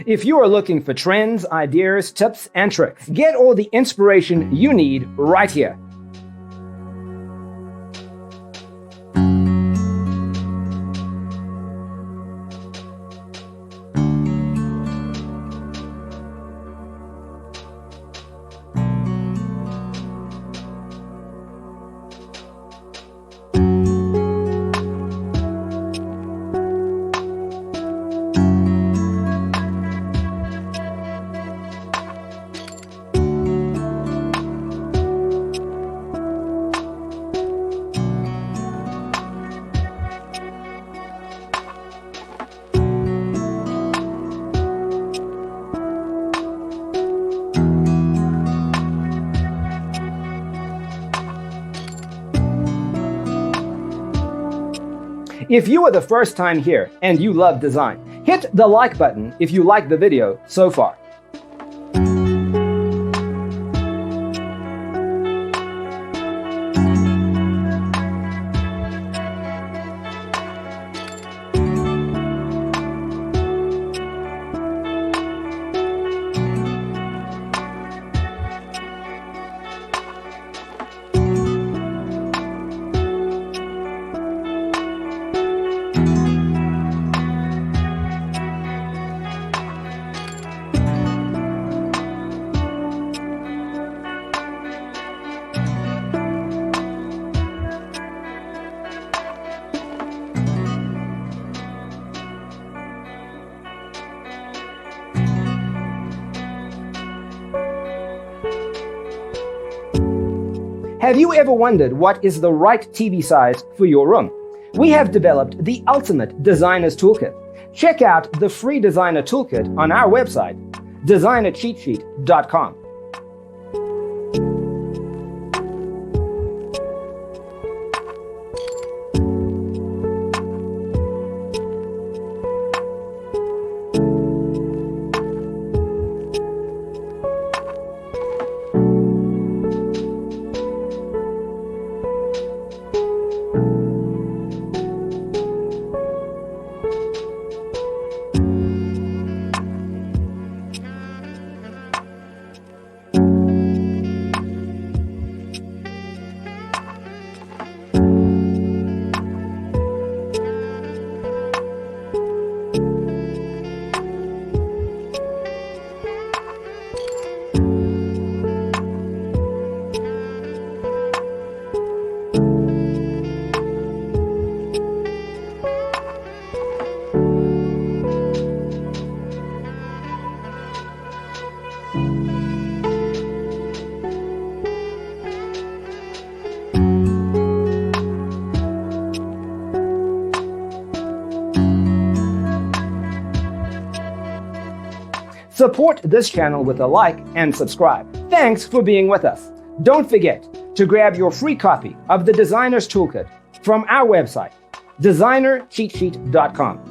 If you are looking for trends, ideas, tips, and tricks, get all the inspiration you need right here. If you are the first time here and you love design, hit the like button if you like the video so far. Have you ever wondered what is the right TV size for your room? We have developed the ultimate designer's toolkit. Check out the free designer toolkit on our website, designercheatsheet.com. Support this channel with a like and subscribe. Thanks for being with us. Don't forget to grab your free copy of the Designer's Toolkit from our website, designercheatsheet.com.